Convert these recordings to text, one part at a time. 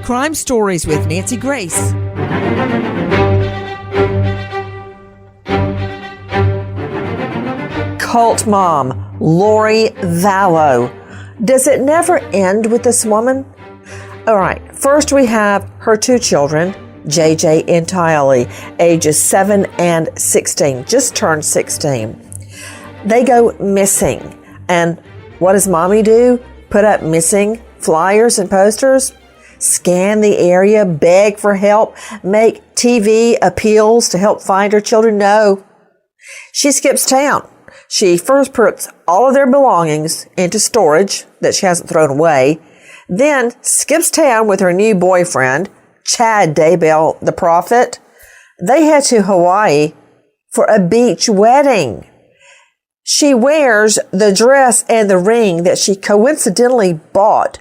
Crime Stories with Nancy Grace. Cult mom, Lori Vallow. Does it never end with this woman? All right, first we have her two children, JJ and Tylee, ages 7 and 16, just turned 16. They go missing. And what does mommy do? Put up missing flyers and posters? Scan the area, beg for help, make TV appeals to help find her children? No. She skips town. She first puts all of their belongings into storage that she hasn't thrown away, then skips town with her new boyfriend, Chad Daybell, the prophet. They head to Hawaii for a beach wedding. She wears the dress and the ring that she coincidentally bought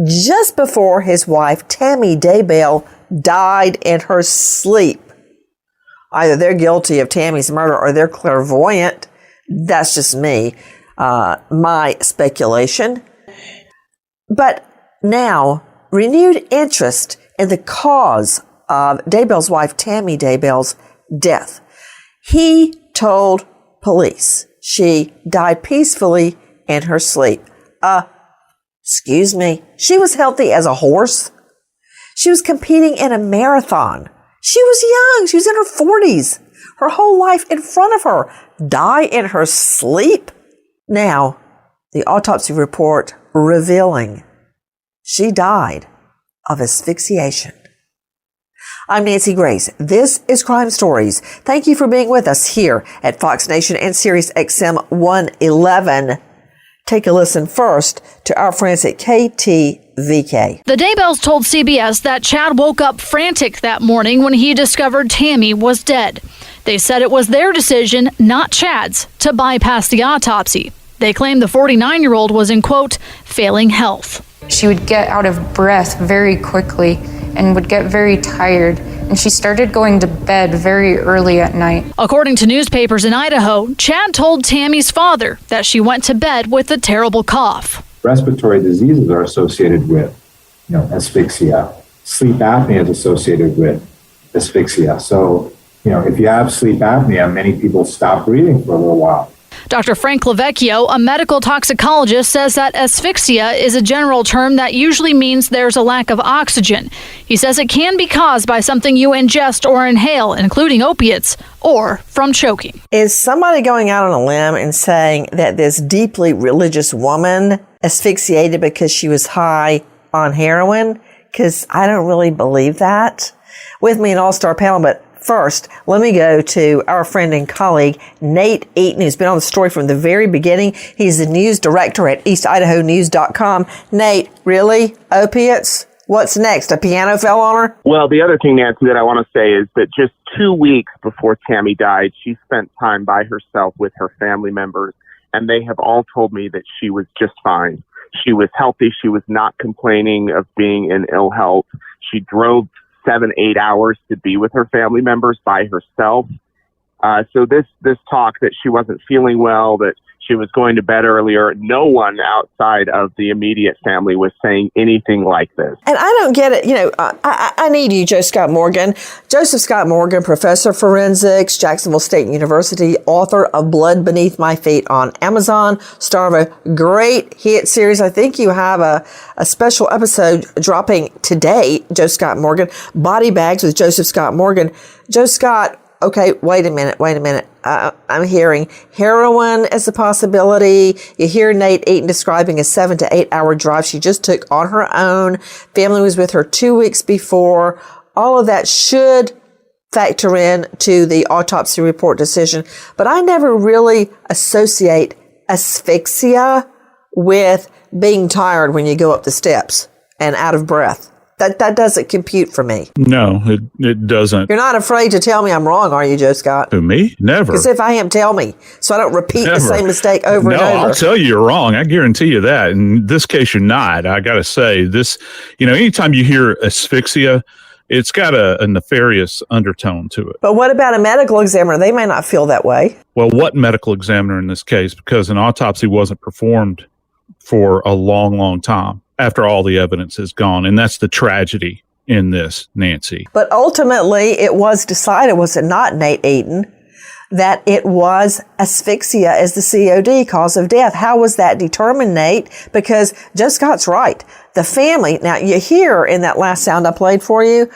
just before his wife, Tammy Daybell, died in her sleep. Either they're guilty of Tammy's murder or they're clairvoyant. That's just me, my speculation. But now, renewed interest in the cause of Daybell's wife, Tammy Daybell's death. He told police she died peacefully in her sleep. Excuse me, she was healthy as a horse. She was competing in a marathon. She was young. She was in her 40s. Her whole life in front of her. Die in her sleep? Now, the autopsy report revealing she died of asphyxiation. I'm Nancy Grace. This is Crime Stories. Thank you for being with us here at Fox Nation and Sirius XM 111. Take a listen first to our friends at KTVK. The Daybells told CBS that Chad woke up frantic that morning when he discovered Tammy was dead. They said it was their decision, not Chad's, to bypass the autopsy. They claimed the 49-year-old was in, quote, failing health. She would get out of breath very quickly and would get very tired, and she started going to bed very early at night. According to newspapers in Idaho, Chad told Tammy's father that she went to bed with a terrible cough. Respiratory diseases are associated with, asphyxia. Sleep apnea is associated with asphyxia. So, if you have sleep apnea, many people stop breathing for a little while. Dr. Frank Lavecchio, a medical toxicologist, says that asphyxia is a general term that usually means there's a lack of oxygen. He says it can be caused by something you ingest or inhale, including opiates, or from choking. Is somebody going out on a limb and saying that this deeply religious woman asphyxiated because she was high on heroin? Because I don't really believe that. With me, an all-star panel, but first, let me go to our friend and colleague, Nate Eaton, who's been on the story from the very beginning. He's the news director at eastidahonews.com. Nate, really? Opiates? What's next? A piano fell on her? Well, the other thing, Nancy, that I want to say is that just 2 weeks before Tammy died, she spent time by herself with her family members, and they have all told me that she was just fine. She was healthy. She was not complaining of being in ill health. She drove 7-8 hours to be with her family members by herself. So this talk that she wasn't feeling well, that she was going to bed earlier, no one outside of the immediate family was saying anything like this. And I don't get it. I need you, Joseph Scott Morgan, professor of forensics, Jacksonville State University, author of Blood Beneath My Feet on Amazon, star of a great hit series. I think you have a special episode dropping today, Joseph Scott Morgan, Body Bags with Joseph Scott Morgan. Joe Scott, okay, wait a minute. I'm hearing heroin as a possibility. You hear Nate Eaton describing a 7 to 8 hour drive she just took on her own. Family was with her 2 weeks before. All of that should factor in to the autopsy report decision. But I never really associate asphyxia with being tired when you go up the steps and out of breath. That doesn't compute for me. No, it doesn't. You're not afraid to tell me I'm wrong, are you, Joe Scott? Who, me? Never. Because if I am, tell me, so I don't repeat the same mistake over and over. No, I'll tell you you're wrong. I guarantee you that. In this case, you're not. I got to say, this, anytime you hear asphyxia, it's got a nefarious undertone to it. But what about a medical examiner? They may not feel that way. Well, what medical examiner in this case? Because an autopsy wasn't performed for a long, long time after all the evidence is gone. And that's the tragedy in this, Nancy. But ultimately, it was decided, was it not, Nate Eaton, that it was asphyxia as the COD, cause of death. How was that determined, Nate? Because Joe Scott's right. The family, now you hear in that last sound I played for you,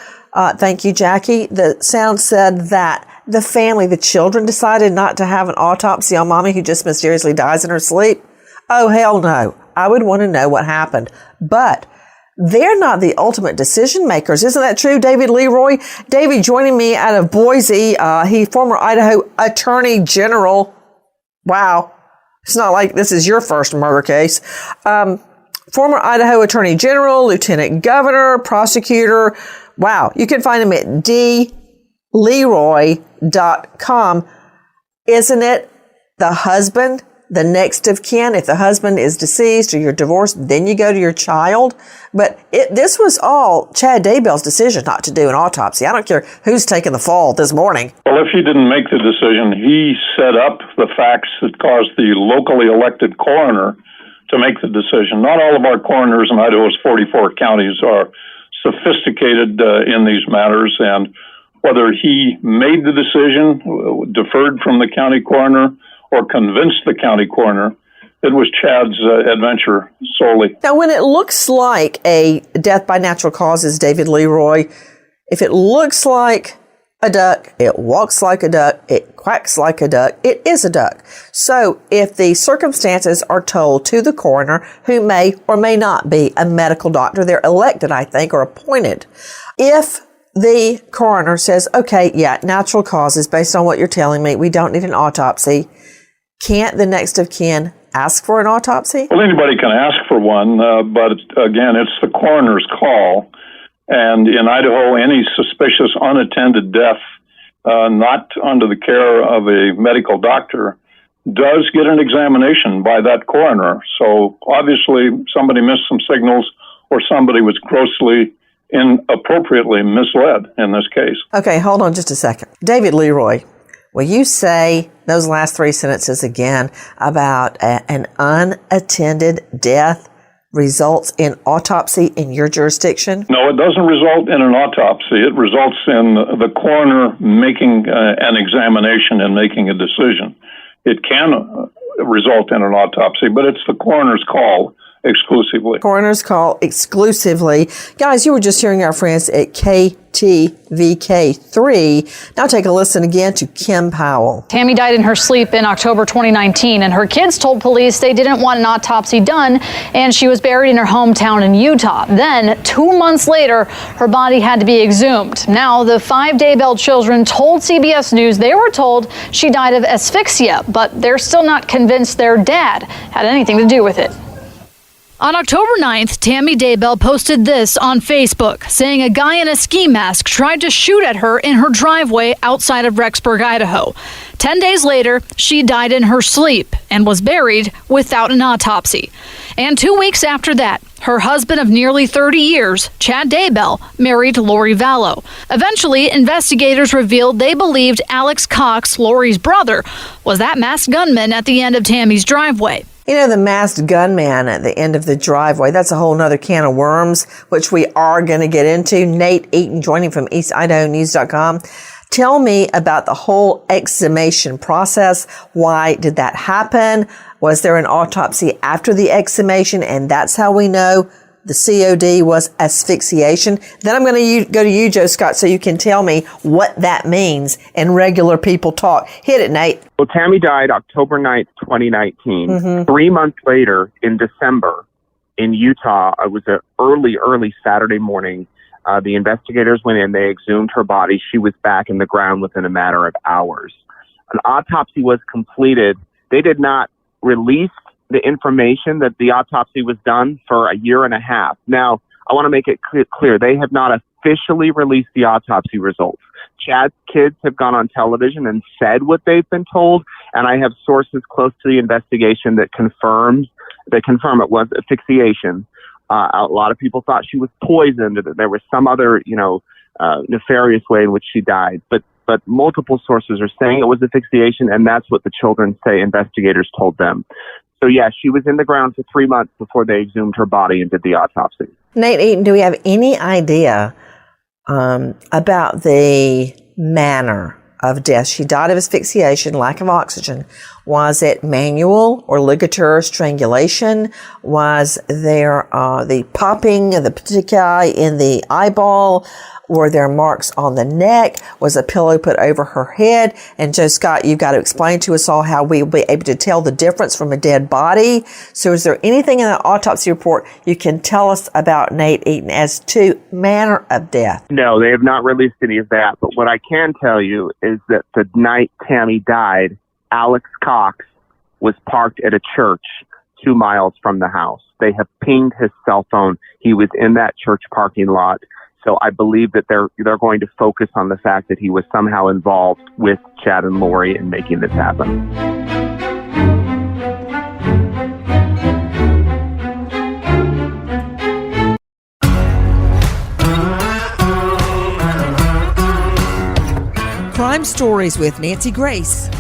thank you, Jackie, the sound said that the family, the children, decided not to have an autopsy on mommy who just mysteriously dies in her sleep. Oh, hell no. I would want to know what happened. But they're not the ultimate decision makers. Isn't that true, David Leroy? David joining me out of Boise. He former Idaho Attorney General. Wow. It's not like this is your first murder case. Former Idaho Attorney General, Lieutenant Governor, prosecutor. Wow. You can find him at dleroy.com. Isn't it the husband, the next of kin? If the husband is deceased or you're divorced, then you go to your child. But this was all Chad Daybell's decision not to do an autopsy. I don't care who's taking the fall this morning. Well, if he didn't make the decision, he set up the facts that caused the locally elected coroner to make the decision. Not all of our coroners in Idaho's 44 counties are sophisticated in these matters, and whether he made the decision, deferred from the county coroner, or convinced the county coroner, it was Chad's adventure solely. Now, when it looks like a death by natural causes, David Leroy, if it looks like a duck, it walks like a duck, it quacks like a duck, it is a duck. So if the circumstances are told to the coroner, who may or may not be a medical doctor, they're elected, I think, or appointed. If the coroner says, okay, yeah, natural causes, based on what you're telling me, we don't need an autopsy, can't the next of kin ask for an autopsy? Well, anybody can ask for one, but again, it's the coroner's call. And in Idaho, any suspicious unattended death, not under the care of a medical doctor, does get an examination by that coroner. So obviously, somebody missed some signals, or somebody was grossly, inappropriately misled in this case. Okay, hold on just a second. David Leroy, will you say those last three sentences again about an unattended death results in autopsy in your jurisdiction? No, it doesn't result in an autopsy. It results in the coroner making an examination and making a decision. It can result in an autopsy, but it's the coroner's call exclusively. Coroner's call exclusively. Guys, you were just hearing our friends at KTVK3. Now take a listen again to Kim Powell. Tammy died in her sleep in October 2019, and her kids told police they didn't want an autopsy done, and she was buried in her hometown in Utah. Then, 2 months later, her body had to be exhumed. Now, the 5 Daybell children told CBS News they were told she died of asphyxia, but they're still not convinced their dad had anything to do with it. On October 9th, Tammy Daybell posted this on Facebook, saying a guy in a ski mask tried to shoot at her in her driveway outside of Rexburg, Idaho. 10 days later, she died in her sleep and was buried without an autopsy. And 2 weeks after that, her husband of nearly 30 years, Chad Daybell, married Lori Vallow. Eventually, investigators revealed they believed Alex Cox, Lori's brother, was that masked gunman at the end of Tammy's driveway. You know, the masked gunman at the end of the driveway, that's a whole nother can of worms, which we are going to get into. Nate Eaton joining from EastIdahoNews.com. Tell me about the whole exhumation process. Why did that happen? Was there an autopsy after the exhumation? And that's how we know the COD was asphyxiation. Then I'm going to go to you, Joe Scott, so you can tell me what that means in regular people talk. Hit it, Nate. Well, Tammy died October 9th, 2019. Mm-hmm. 3 months later, in December, in Utah, it was an early Saturday morning. The investigators went in, they exhumed her body. She was back in the ground within a matter of hours. An autopsy was completed. They did not release the information that the autopsy was done for a year and a half. Now, I want to make it clear, they have not officially released the autopsy results. Chad's kids have gone on television and said what they've been told, and I have sources close to the investigation that confirm it was asphyxiation. A lot of people thought she was poisoned, or that there was some other, nefarious way in which she died. But multiple sources are saying it was asphyxiation, and that's what the children say investigators told them. So, yeah, she was in the ground for 3 months before they exhumed her body and did the autopsy. Nate Eaton, do we have any idea about the manner of death. She died of asphyxiation, lack of oxygen. Was it manual or ligature strangulation? Was there the popping of the petechiae in the eyeball? Were there marks on the neck? Was a pillow put over her head? And Joe Scott, you've got to explain to us all how we will be able to tell the difference from a dead body. So is there anything in the autopsy report you can tell us about Nate Eaton as to manner of death? No, they have not released any of that. But what I can tell you is that the night Tammy died, Alex Cox was parked at a church 2 miles from the house. They have pinged his cell phone. He was in that church parking lot. So I believe that they're going to focus on the fact that he was somehow involved with Chad and Lori in making this happen. Crime Stories with Nancy Grace.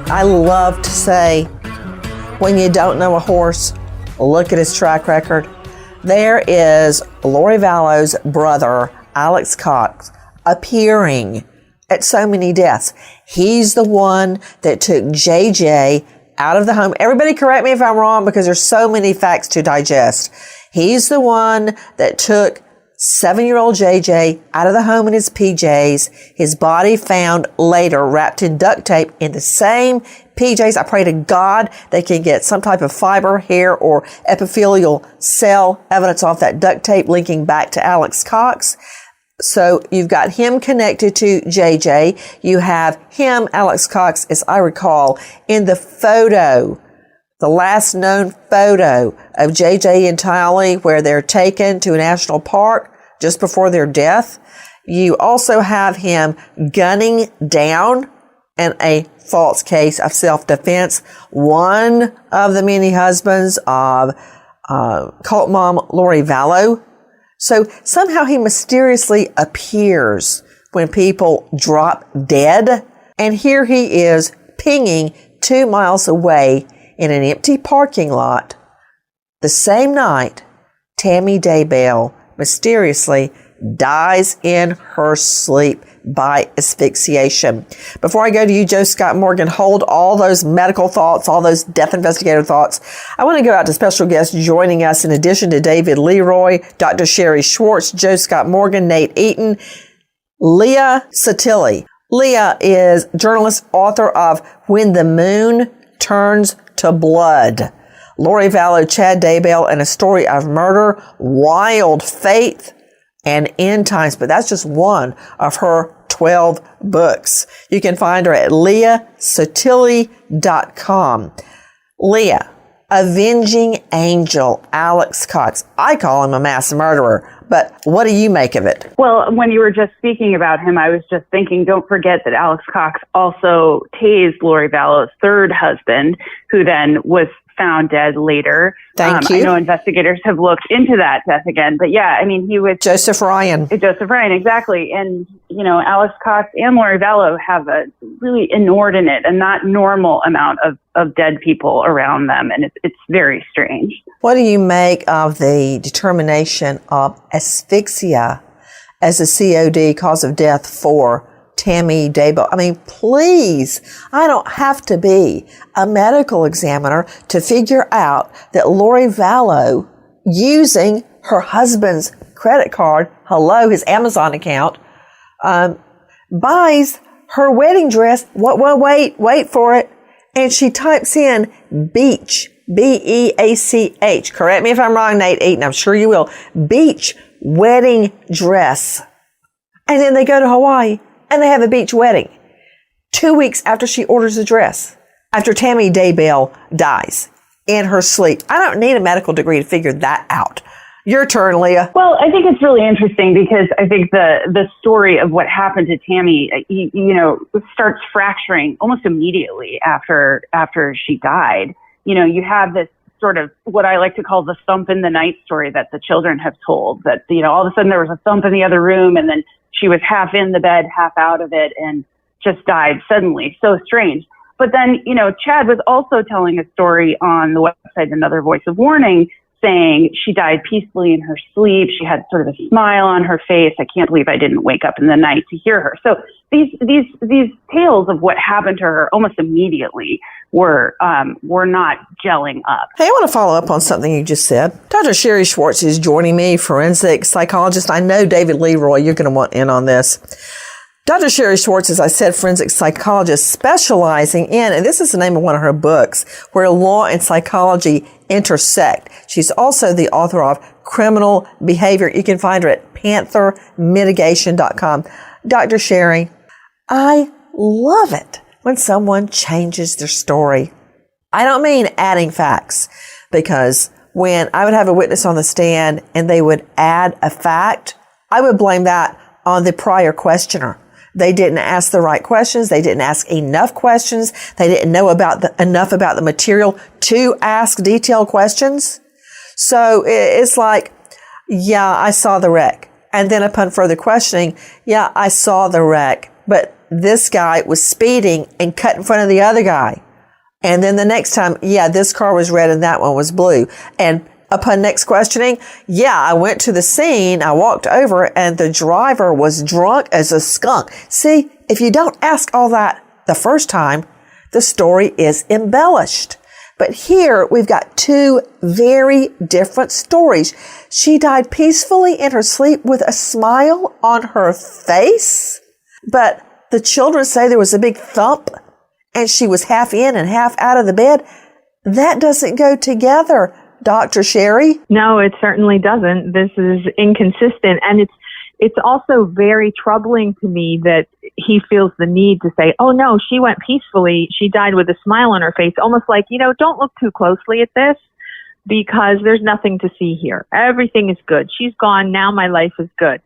I love to say, when you don't know a horse, look at his track record. There is Lori Vallow's brother, Alex Cox, appearing at so many deaths. He's the one that took JJ out of the home. Everybody correct me if I'm wrong, because there's so many facts to digest. He's the one that took 7-year-old JJ out of the home in his PJs. His body found later wrapped in duct tape in the same PJs. I pray to God they can get some type of fiber, hair, or epithelial cell evidence off that duct tape linking back to Alex Cox. So you've got him connected to JJ. You have him, Alex Cox, as I recall, in the photo, the last known photo of JJ and Tylee, where they're taken to a national park just before their death. You also have him gunning down in a false case of self-defense one of the many husbands of cult mom Lori Vallow. So somehow he mysteriously appears when people drop dead. And here he is pinging 2 miles away in an empty parking lot the same night Tammy Daybell mysteriously dies in her sleep by asphyxiation. Before I go to you, Joe Scott Morgan, hold all those medical thoughts, all those death investigator thoughts. I want to go out to special guests joining us in addition to David Leroy, Dr. Sherry Schwartz, Joe Scott Morgan, Nate Eaton, Leah Satili. Leah is journalist, author of When the Moon Turns to Blood, Lori Vallow, Chad Daybell, and A Story of Murder, Wild Faith, and End Times. But that's just one of her 12 books. You can find her at leahsatili.com. Leah, avenging angel Alex Cox. I call him a mass murderer, but what do you make of it? Well, when you were just speaking about him, I was just thinking, don't forget that Alex Cox also tased Lori Vallow's third husband, who then was found dead later. Thank you. I know investigators have looked into that death again, but yeah, I mean, he was Joseph Ryan, exactly. And, you know, Alex Cox and Lori Vallow have a really inordinate and not normal amount of dead people around them. And it's very strange. What do you make of the determination of asphyxia as a COD, cause of death, for Tammy Daybell? I mean, please, I don't have to be a medical examiner to figure out that Lori Vallow, using her husband's credit card, his Amazon account, buys her wedding dress. Wait for it. And she types in beach, B-E-A-C-H. Correct me if I'm wrong, Nate Eaton. I'm sure you will. Beach wedding dress. And then they go to Hawaii and they have a beach wedding 2 weeks after she orders the dress, after Tammy Daybell dies in her sleep. I don't need a medical degree to figure that out. Your turn, Leah. Well, I think it's really interesting because I think the story of what happened to Tammy, starts fracturing almost immediately after she died. You know, you have this sort of what I like to call the thump in the night story that the children have told, that, you know, all of a sudden there was a thump in the other room and then she was half in the bed, half out of it, and just died suddenly. So strange. But then, you know, Chad was also telling a story on the website, Another Voice of Warning, saying she died peacefully in her sleep. She had sort of a smile on her face. I can't believe I didn't wake up in the night to hear her. So these tales of what happened to her almost immediately were not gelling up. Hey, I want to follow up on something you just said. Dr. Sherry Schwartz is joining me, forensic psychologist. I know, David Leroy, you're going to want in on this. Dr. Sherry Schwartz, as I said, forensic psychologist specializing in, and this is the name of one of her books, Where Law and Psychology Intersect. She's also the author of Criminal Behavior. You can find her at panthermitigation.com. Dr. Sherry, I love it when someone changes their story. I don't mean adding facts, because when I would have a witness on the stand and they would add a fact, I would blame that on the prior questioner. They didn't ask the right questions. They didn't ask enough questions. They didn't know enough about the material to ask detailed questions. So it's like, yeah, I saw the wreck. And then upon further questioning, yeah, I saw the wreck, but this guy was speeding and cut in front of the other guy. And then the next time, yeah, this car was red and that one was blue. And upon next questioning, yeah, I went to the scene, I walked over, and the driver was drunk as a skunk. See, if you don't ask all that the first time, the story is embellished. But here we've got two very different stories. She died peacefully in her sleep with a smile on her face, but the children say there was a big thump and she was half in and half out of the bed. That doesn't go together, Dr. Sherry. No, it certainly doesn't. This is inconsistent. And it's also very troubling to me that he feels the need to say, oh no, she went peacefully. She died with a smile on her face. Almost like, don't look too closely at this because there's nothing to see here. Everything is good. She's gone. Now my life is good.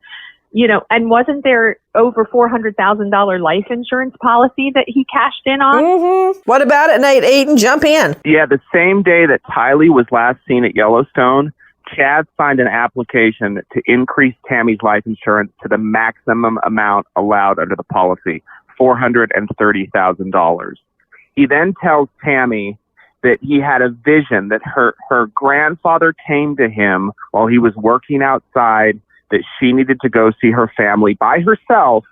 And wasn't there over $400,000 life insurance policy that he cashed in on? Mm-hmm. What about it, Nate Eaton? Jump in. Yeah, the same day that Tylee was last seen at Yellowstone, Chad signed an application to increase Tammy's life insurance to the maximum amount allowed under the policy, $430,000. He then tells Tammy that he had a vision that her grandfather came to him while he was working outside, that she needed to go see her family by herself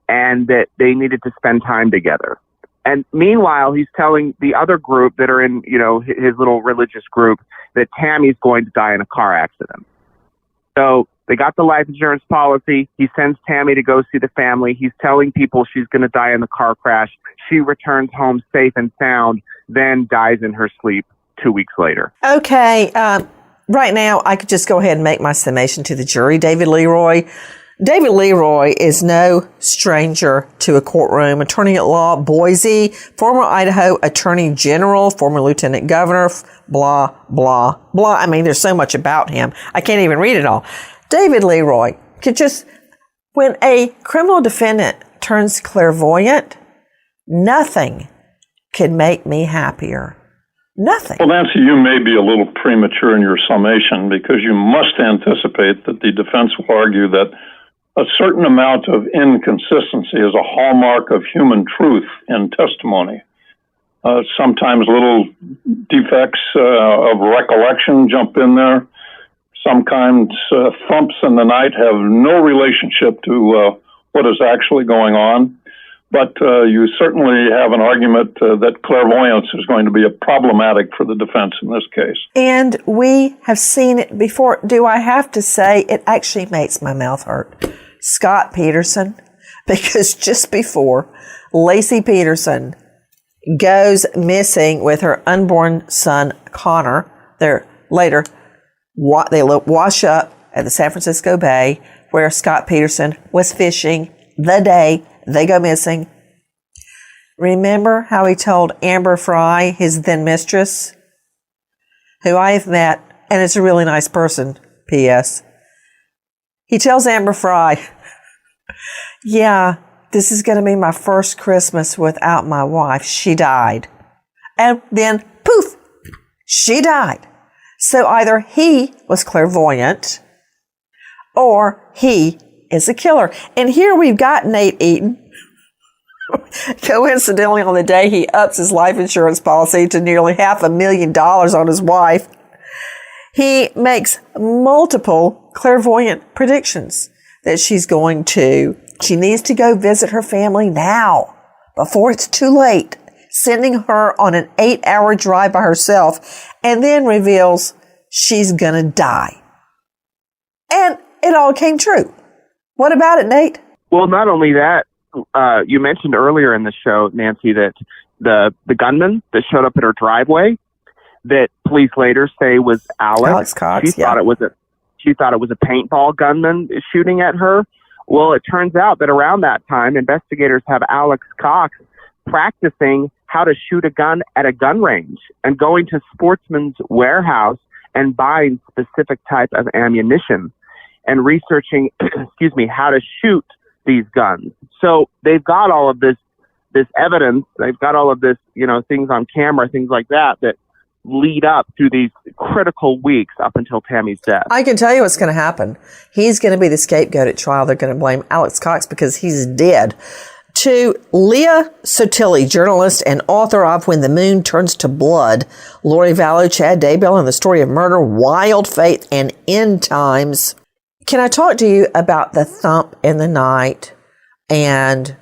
and that they needed to spend time together. And meanwhile, he's telling the other group that are in, his little religious group that Tammy's going to die in a car accident. So they got the life insurance policy. He sends Tammy to go see the family. He's telling people she's going to die in the car crash. She returns home safe and sound, then dies in her sleep 2 weeks later. Okay. Right now, I could just go ahead and make my summation to the jury. David Leroy. David Leroy is no stranger to a courtroom. Attorney at law, Boise, former Idaho Attorney General, former Lieutenant Governor, blah, blah, blah. I mean, there's so much about him. I can't even read it all. David Leroy could just, when a criminal defendant turns clairvoyant, nothing could make me happier. Nothing. Well, Nancy, you may be a little premature in your summation because you must anticipate that the defense will argue that a certain amount of inconsistency is a hallmark of human truth in testimony. Sometimes little defects of recollection jump in there. Sometimes thumps in the night have no relationship to what is actually going on. But you certainly have an argument that clairvoyance is going to be problematic for the defense in this case. And we have seen it before. Do I have to say it actually makes my mouth hurt? Scott Peterson, because just before Lacey Peterson goes missing with her unborn son, Connor, they wash up at the San Francisco Bay where Scott Peterson was fishing the day they go missing. Remember how he told Amber Fry, his then mistress, who I have met, and is a really nice person, P.S. He tells Amber Fry, yeah, this is going to be my first Christmas without my wife. She died. And then, poof, she died. So either he was clairvoyant or he is a killer. And here we've got Nate Eaton. Coincidentally, on the day he ups his life insurance policy to nearly $500,000 on his wife, He makes multiple clairvoyant predictions that she needs to go visit her family now before it's too late, sending her on an 8-hour drive by herself, and then reveals she's gonna die. And it all came true. What about it, Nate? Well, not only that, you mentioned earlier in the show, Nancy, that the gunman that showed up at her driveway, that police later say was Alex Cox. She thought it was a paintball gunman shooting at her. Well, it turns out that around that time, investigators have Alex Cox practicing how to shoot a gun at a gun range and going to Sportsman's Warehouse and buying specific type of ammunition and researching, how to shoot these guns. So they've got all of this evidence. They've got all of this, things on camera, things like that lead up through these critical weeks up until Tammy's death. I can tell you what's going to happen. He's going to be the scapegoat at trial. They're going to blame Alex Cox because he's dead. To Leah Sotilli, journalist and author of When the Moon Turns to Blood, Lori Vallow, Chad Daybell, and the Story of Murder, Wild Faith, and End Times. Can I talk to you about the thump in the night and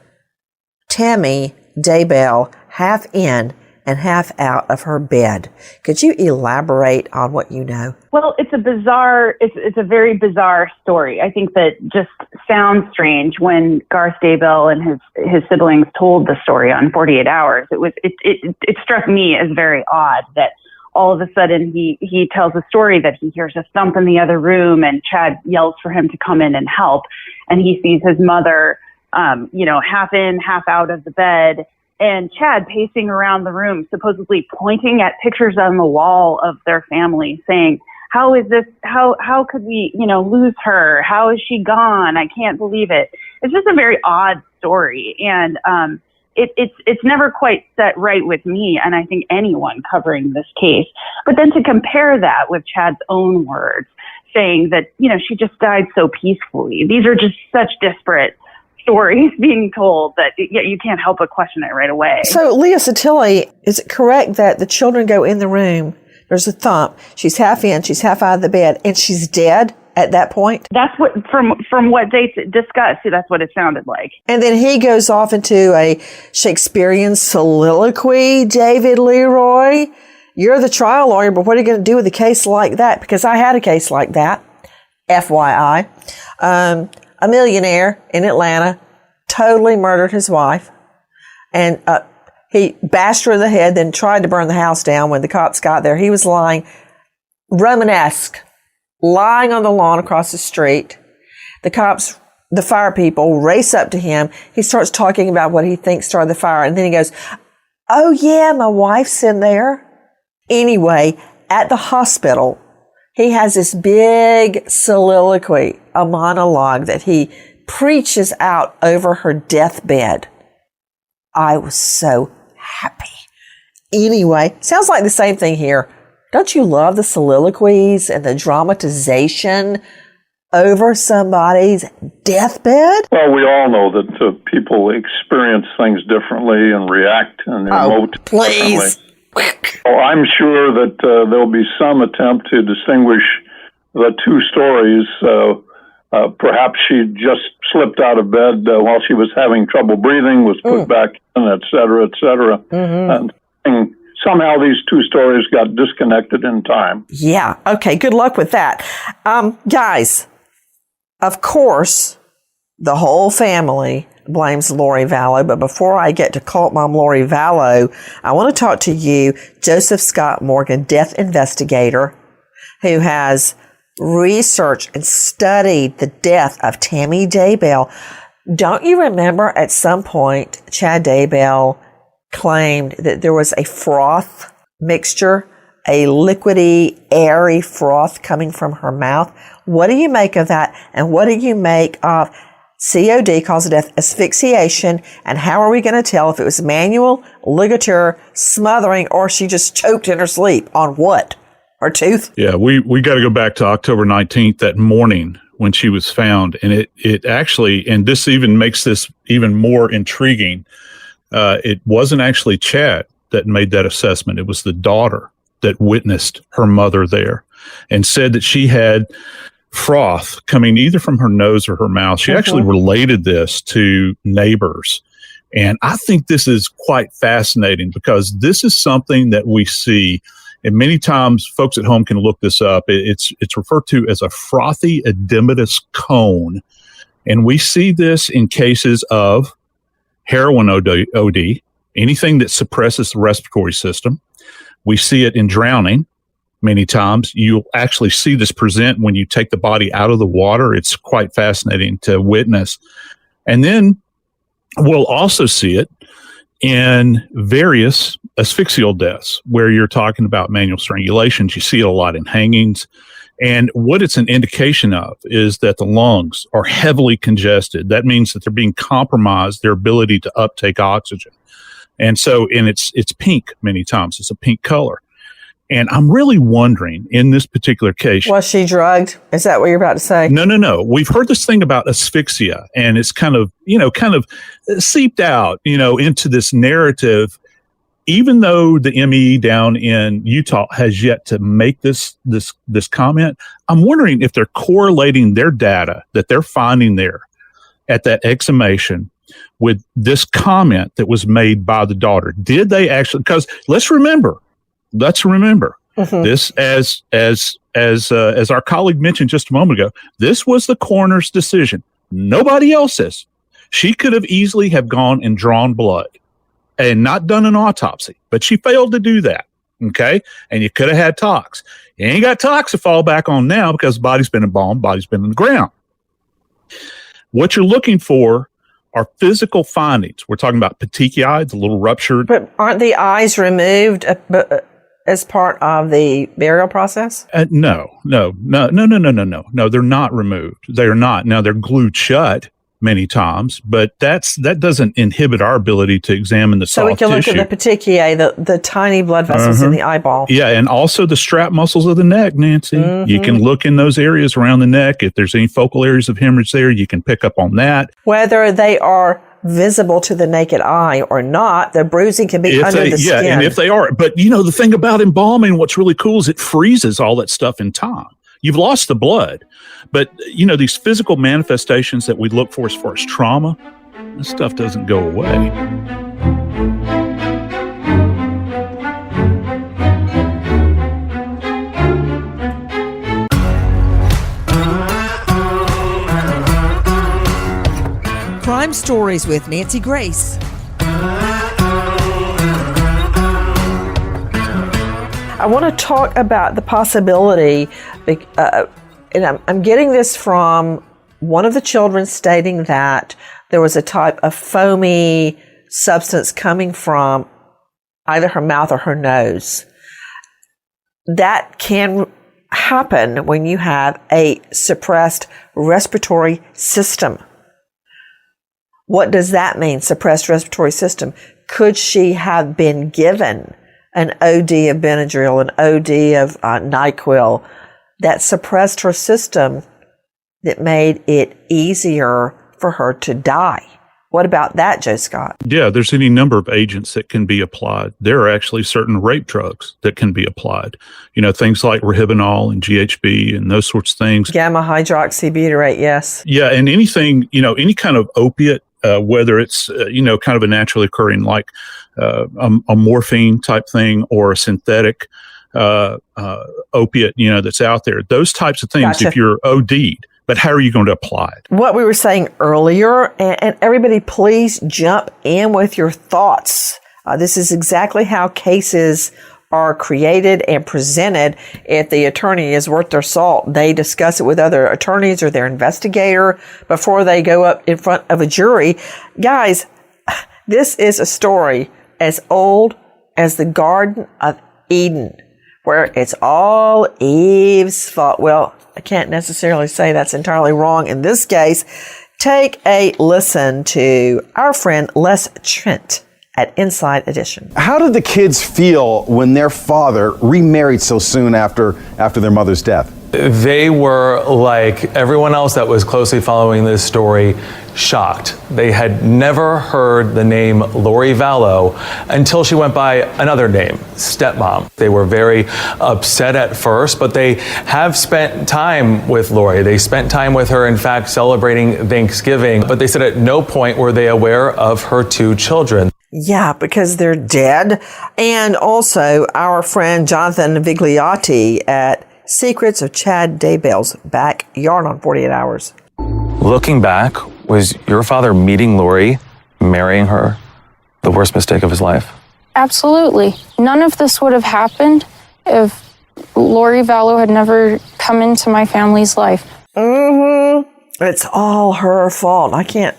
Tammy Daybell half in and half out of her bed? Could you elaborate on what you know? Well, it's a very bizarre story. I think that just sounds strange when Garth Daybell and his siblings told the story on 48 Hours. It struck me as very odd that all of a sudden he tells a story that he hears a thump in the other room and Chad yells for him to come in and help. And he sees his mother, half in, half out of the bed, and Chad pacing around the room, supposedly pointing at pictures on the wall of their family, saying, how is this, how could we, lose her? How is she gone? I can't believe it. It's just a very odd story. And it's never quite set right with me, and I think anyone covering this case. But then to compare that with Chad's own words, saying that, she just died so peacefully. These are just such disparate stories being told that you can't help but question it right away. So, Leah Sotilli, is it correct that the children go in the room, there's a thump, she's half in, she's half out of the bed, and she's dead at that point? That's what, from what they discussed, that's what it sounded like. And then he goes off into a Shakespearean soliloquy. David Leroy, you're the trial lawyer, but what are you going to do with a case like that? Because I had a case like that, FYI. A millionaire in Atlanta totally murdered his wife, and he bashed her in the head, then tried to burn the house down. When the cops got there, he was lying, Romanesque, lying on the lawn across the street. The fire people race up to him. He starts talking about what he thinks started the fire, and then he goes, "Oh yeah, my wife's in there." Anyway, at the hospital, he has this big soliloquy, a monologue that he preaches out over her deathbed. I was so happy. Anyway, sounds like the same thing here. Don't you love the soliloquies and the dramatization over somebody's deathbed? Well, we all know that people experience things differently and react and emote differently. Well, I'm sure that there'll be some attempt to distinguish the two stories. Perhaps she just slipped out of bed while she was having trouble breathing, was put back in, et cetera, et cetera. And somehow these two stories got disconnected in time. Yeah. Okay. Good luck with that. Guys, of course, the whole family blames Lori Vallow. But before I get to cult mom Lori Vallow, I want to talk to you, Joseph Scott Morgan, death investigator, who has researched and studied the death of Tammy Daybell. Don't you remember at some point Chad Daybell claimed that there was a froth mixture, a liquidy, airy froth coming from her mouth? What do you make of that? And what do you make of COD, cause of death, asphyxiation, and how are we going to tell if it was manual, ligature, smothering, or she just choked in her sleep on what? Her tooth? Yeah, we got to go back to October 19th, that morning when she was found. And it actually, and this even makes this even more intriguing, it wasn't actually Chad that made that assessment. It was the daughter that witnessed her mother there. and said that she had froth coming either from her nose or her mouth. She actually related this to neighbors. And I think this is quite fascinating because this is something that we see, and many times folks at home can look this up. It's referred to as a frothy edematous cone. And we see this in cases of heroin OD, anything that suppresses the respiratory system. We see it in drowning many times. You'll actually see this present when you take the body out of the water. It's quite fascinating to witness. And then we'll also see it in various asphyxial deaths where you're talking about manual strangulations. You see it a lot in hangings. And what it's an indication of is that the lungs are heavily congested. That means that they're being compromised, their ability to uptake oxygen. And so, and it's pink many times. It's a pink color. And I'm really wondering in this particular case. Was she drugged? Is that what you're about to say? No. We've heard this thing about asphyxia, and it's kind of seeped out, into this narrative, even though the ME down in Utah has yet to make this comment. I'm wondering if they're correlating their data that they're finding there at that exhumation with this comment that was made by the daughter. Did they actually, because let's remember this, as our colleague mentioned just a moment ago, this was the coroner's decision, nobody else's. She could have easily have gone and drawn blood and not done an autopsy, but she failed to do that. Okay. And you could have had tox. You ain't got tox to fall back on now because the body's been embalmed, body's been in the ground. What you're looking for are physical findings. We're talking about petechiae, the little ruptured. But aren't the eyes removed as part of the burial process? No, they're not removed. They are not. Now they're glued shut many times, but that doesn't inhibit our ability to examine the soft tissue. So we can look at the petechiae, the tiny blood vessels in the eyeball. Yeah, and also the strap muscles of the neck, Nancy. You can look in those areas around the neck. If there's any focal areas of hemorrhage there, you can pick up on that. Whether they are visible to the naked eye or not, the bruising can be under the skin. Yeah, and if they are. But, the thing about embalming, what's really cool is it freezes all that stuff in time. You've lost the blood. But, these physical manifestations that we look for as far as trauma, this stuff doesn't go away. Crime Stories with Nancy Grace. I want to talk about the possibility, and I'm getting this from one of the children stating that there was a type of foamy substance coming from either her mouth or her nose. That can happen when you have a suppressed respiratory system. What does that mean, suppressed respiratory system? Could she have been given an OD of Benadryl, an OD of NyQuil that suppressed her system that made it easier for her to die? What about that, Joe Scott? Yeah, there's any number of agents that can be applied. There are actually certain rape drugs that can be applied. Things like Rohypnol and GHB and those sorts of things. Gamma hydroxybutyrate, yes. Yeah, and anything, any kind of opiate, whether it's, kind of a naturally occurring like a morphine type thing or a synthetic opiate, that's out there. Those types of things, Gotcha. If you're OD'd, but how are you going to apply it? What we were saying earlier, and everybody please jump in with your thoughts. This is exactly how cases are created and presented. If the attorney is worth their salt, they discuss it with other attorneys or their investigator before they go up in front of a jury. Guys, this is a story as old as the Garden of Eden, where it's all Eve's fault. Well, I can't necessarily say that's entirely wrong in this case. Take a listen to our friend Les Trent at Inside Edition. How did the kids feel when their father remarried so soon after their mother's death? They were, like everyone else that was closely following this story, shocked. They had never heard the name Lori Vallow until she went by another name, stepmom. They were very upset at first, but they have spent time with Lori. They spent time with her, in fact, celebrating Thanksgiving, but they said at no point were they aware of her 2 children. Yeah, because they're dead. And also our friend Jonathan Vigliotti at Secrets of Chad Daybell's backyard on 48 Hours. Looking back, was your father meeting Lori, marrying her, the worst mistake of his life? Absolutely. None of this would have happened if Lori Vallow had never come into my family's life. It's all her fault. I can't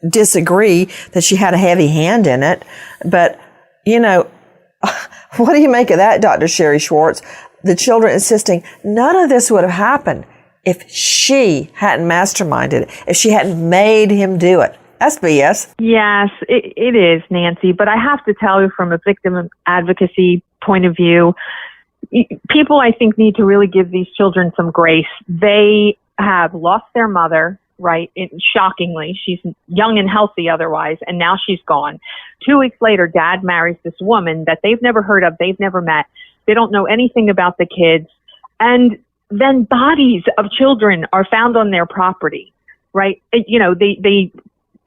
disagree that she had a heavy hand in it. But, you know, what do you make of that, Dr. Sherry Schwartz? The children insisting none of this would have happened if she hadn't masterminded it, if she hadn't made him do it. That's BS. Yes, it is, Nancy. But I have to tell you, from a victim advocacy point of view, people, I think, need to really give these children some grace. They have lost their mother, right? Shockingly, she's young and healthy otherwise, and now she's gone. 2 weeks later, Dad marries this woman that they've never heard of, they've never met. They don't know anything about the kids. And then bodies of children are found on their property, right? You know, they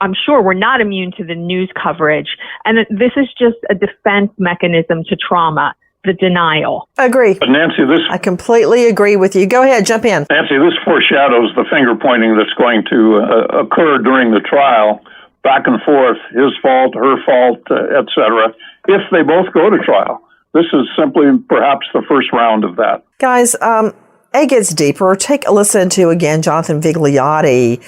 I'm sure we're not immune to the news coverage. And this is just a defense mechanism to trauma, the denial. Agree. But Nancy, I completely agree with you. Go ahead, jump in. Nancy, this foreshadows the finger pointing that's going to occur during the trial, back and forth, his fault, her fault, etc., if they both go to trial. This is simply perhaps the first round of that. Guys, it gets deeper. Take a listen to, again, Jonathan Vigliotti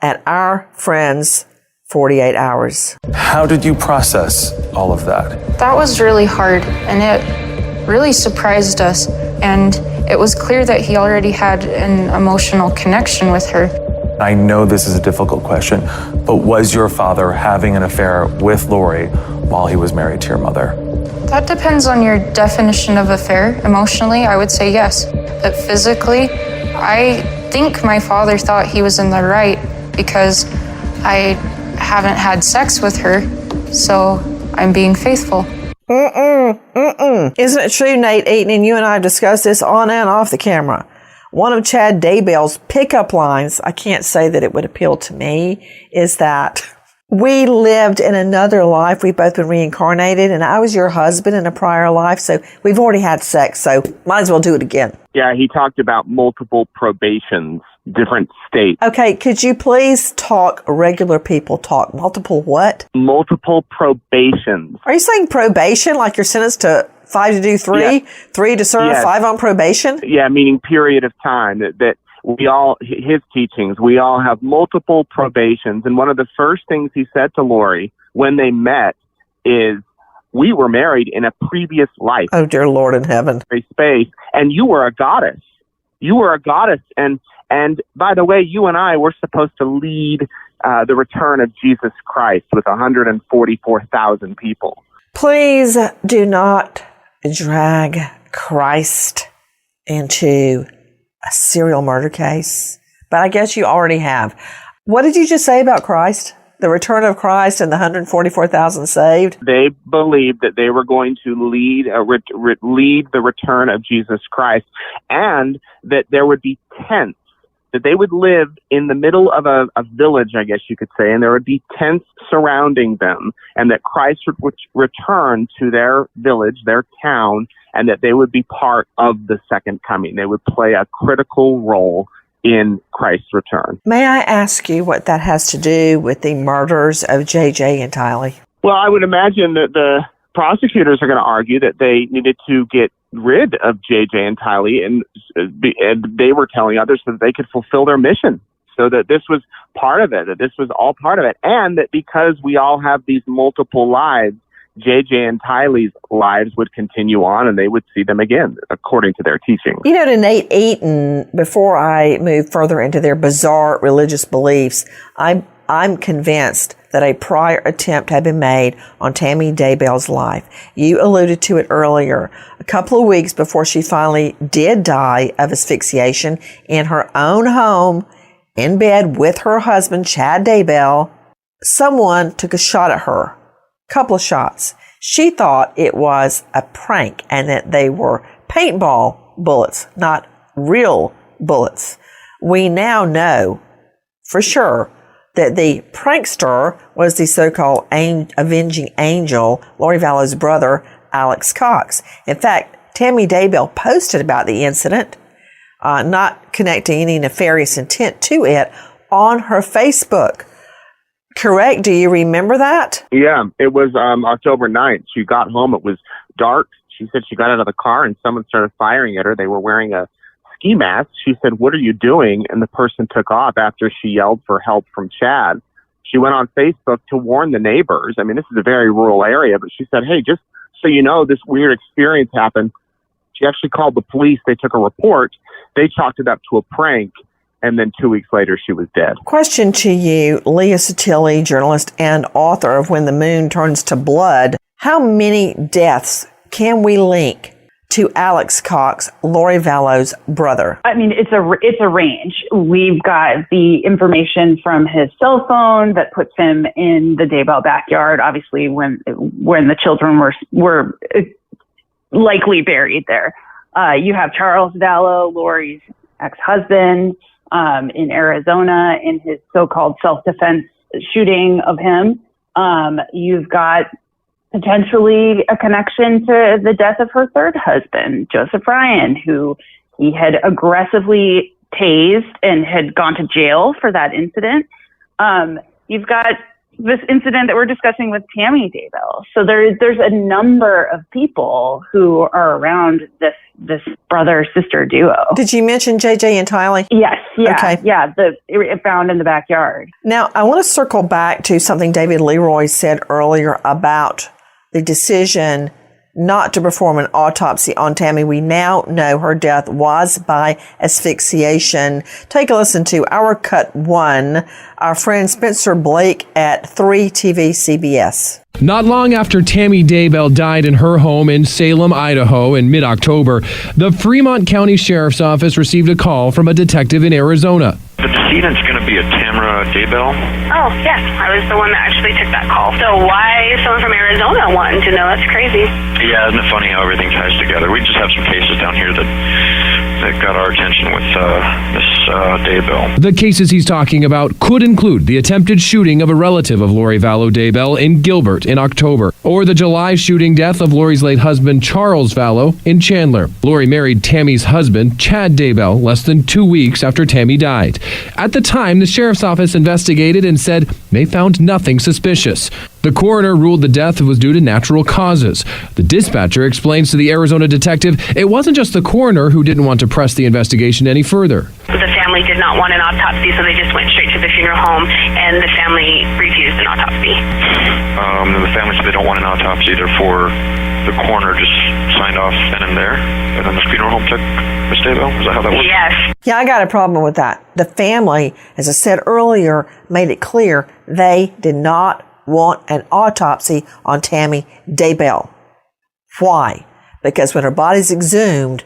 at our friends 48 Hours. How did you process all of that? That was really hard, and it really surprised us. And it was clear that he already had an emotional connection with her. I know this is a difficult question, but was your father having an affair with Lori while he was married to your mother? That depends on your definition of affair. Emotionally, I would say yes. But physically, I think my father thought he was in the right because I haven't had sex with her, so I'm being faithful. Isn't it true, Nate Eaton, and you and I have discussed this on and off the camera? One of Chad Daybell's pickup lines, I can't say that it would appeal to me, is that we lived in another life. We've both been reincarnated, and I was your husband in a prior life, so we've already had sex, so might as well do it again. Yeah, he talked about multiple probations, different states. Okay, could you please talk regular people talk? Multiple what? Multiple probations. Are you saying probation, like you're sentenced to 5 to do 3, Yeah. 3 to serve, Yes. 5 on probation? Yeah, meaning period of time that we all, his teachings, we all have multiple probations. And one of the first things he said to Lori when they met is, we were married in a previous life. Oh, dear Lord in heaven. Space, and you were a goddess. You were a goddess. And by the way, you and I were supposed to lead the return of Jesus Christ with 144,000 people. Please do not drag Christ into a serial murder case. But I guess you already have. What did you just say about Christ? The return of Christ and the 144,000 saved? They believed that they were going to lead the return of Jesus Christ, and that there would be tents, that they would live in the middle of a village, I guess you could say, and there would be tents surrounding them, and that Christ would return to their village, their town, and that they would be part of the second coming. They would play a critical role in Christ's return. May I ask you what that has to do with the murders of JJ and Tylee? Well, I would imagine that the prosecutors are going to argue that they needed to get rid of JJ and Tylee, and they were telling others that they could fulfill their mission. So that this was part of it, that this was all part of it, and that because we all have these multiple lives, JJ and Tylee's lives would continue on, and they would see them again, according to their teaching. You know, to Nate Eaton, before I move further into their bizarre religious beliefs, I'm convinced that a prior attempt had been made on Tammy Daybell's life. You alluded to it earlier. A couple of weeks before she finally did die of asphyxiation in her own home, in bed with her husband, Chad Daybell, someone took a shot at her. Couple of shots. She thought it was a prank and that they were paintball bullets, not real bullets. We now know for sure that the prankster was the so-called avenging angel, Lori Vallow's brother, Alex Cox. In fact, Tammy Daybell posted about the incident, not connecting any nefarious intent to it, on her Facebook. Correct? Do you remember that? Yeah, it was October 9th. She got home. It was dark. She said she got out of the car and someone started firing at her. They were wearing a ski mask. She said, "What are you doing?" And the person took off after she yelled for help from Chad. She went on Facebook to warn the neighbors. I mean, this is a very rural area, but she said, "Hey, just so you know, this weird experience happened." She actually called the police. They took a report. They chalked it up to a prank. And then 2 weeks later, she was dead. Question to you, Leah Satili, journalist and author of When the Moon Turns to Blood. How many deaths can we link to Alex Cox, Lori Vallow's brother? I mean, it's a range. We've got the information from his cell phone that puts him in the Daybell backyard, obviously when the children were likely buried there. You have Charles Vallow, Lori's ex-husband, in Arizona in his so-called self-defense shooting of him. You've got potentially a connection to the death of her third husband, Joseph Ryan, who he had aggressively tased and had gone to jail for that incident. You've got this incident that we're discussing with Tammy Daybell. So there's a number of people who are around this brother-sister duo. Did you mention JJ and Tylee? Yes. Yeah. Okay. Yeah. It found in the backyard. Now, I want to circle back to something David Leroy said earlier about the decision not to perform an autopsy on Tammy. We now know her death was by asphyxiation. Take a listen to our cut one, our friend Spencer Blake at 3 TV CBS. Not long after Tammy Daybell died in her home in Salem, Idaho in mid-October, the Fremont County Sheriff's Office received a call from a detective in Arizona. The decedent's going to be a Tamara Daybell? Oh, yes. I was the one that actually took that call. So why someone from Arizona wanting to know? That's crazy. Yeah, isn't it funny how everything ties together? We just have some cases down here that got our attention with Miss Daybell. The cases he's talking about could include the attempted shooting of a relative of Lori Vallow Daybell in Gilbert in October, or the July shooting death of Lori's late husband Charles Vallow in Chandler. Lori married Tammy's husband, Chad Daybell, less than 2 weeks after Tammy died. At the time, the sheriff's office investigated and said they found nothing suspicious. The coroner ruled the death was due to natural causes. The dispatcher explains to the Arizona detective it wasn't just the coroner who didn't want to press the investigation any further. The family did not want an autopsy, so they just went straight to the funeral home, and the family refused an autopsy. The family said they don't want an autopsy, therefore the coroner just signed off then and there, and then the funeral home took Miss Daybell? Is that how that works? Yes. Yeah, I got a problem with that. The family, as I said earlier, made it clear they did not want an autopsy on Tammy Daybell. Why? Because when her body's exhumed,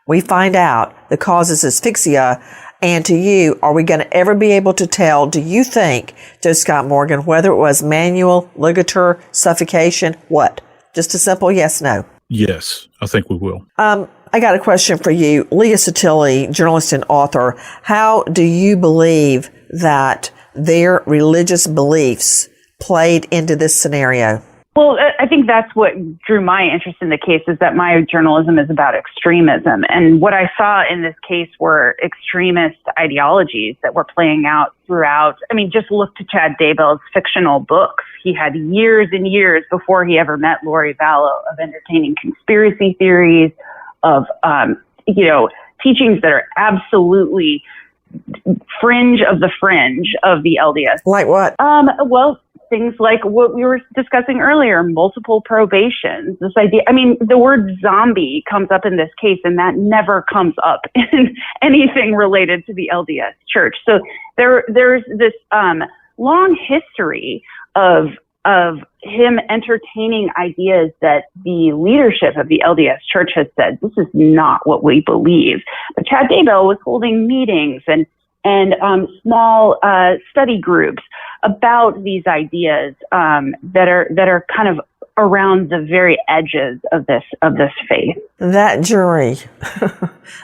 we find out the cause is asphyxia. And to you, are we going to ever be able to tell, do you think, Joe Scott Morgan, whether it was manual, ligature, suffocation, what? Just a simple yes, no. Yes, I think we will. I got a question for you. Leah Satili, journalist and author. How do you believe that their religious beliefs played into this scenario? Well, I think that's what drew my interest in the case, is that my journalism is about extremism. And what I saw in this case were extremist ideologies that were playing out throughout. I mean, just look to Chad Daybell's fictional books. He had years and years before he ever met Lori Vallow of entertaining conspiracy theories, of, teachings that are absolutely fringe of the LDS. Like what? Well, things like what we were discussing earlier, multiple probations, this idea. I mean, the word zombie comes up in this case, and that never comes up in anything related to the LDS church. So there's this long history of him entertaining ideas that the leadership of the LDS Church has said, this is not what we believe. But Chad Daybell was holding meetings and small study groups about these ideas that are kind of around the very edges of this faith. That jury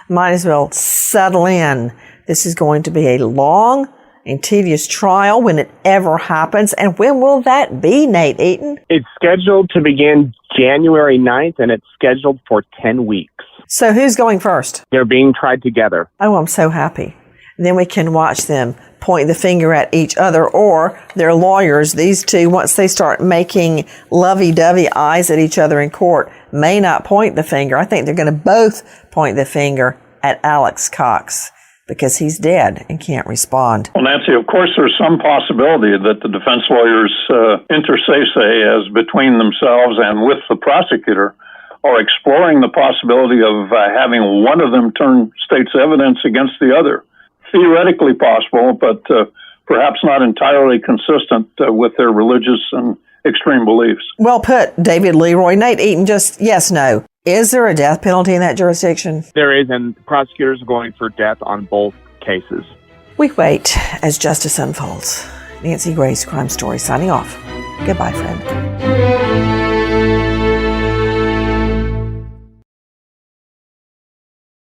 might as well settle in. This is going to be a long and tedious trial when it ever happens. And when will that be, Nate Eaton? It's scheduled to begin January 9th, and it's scheduled for 10 weeks. So who's going first? They're being tried together. Oh, I'm so happy. Then we can watch them point the finger at each other, or their lawyers. These two, once they start making lovey-dovey eyes at each other in court, may not point the finger. I think they're going to both point the finger at Alex Cox, because he's dead and can't respond. Well, Nancy, of course, there's some possibility that the defense lawyers intersace as between themselves and with the prosecutor are exploring the possibility of having one of them turn state's evidence against the other. Theoretically possible, but perhaps not entirely consistent with their religious and extreme beliefs. Well put, David Leroy. Nate Eaton, just yes, no. Is there a death penalty in that jurisdiction? There is, and prosecutors are going for death on both cases. We wait as justice unfolds. Nancy Grace, Crime Story, signing off. Goodbye, friend.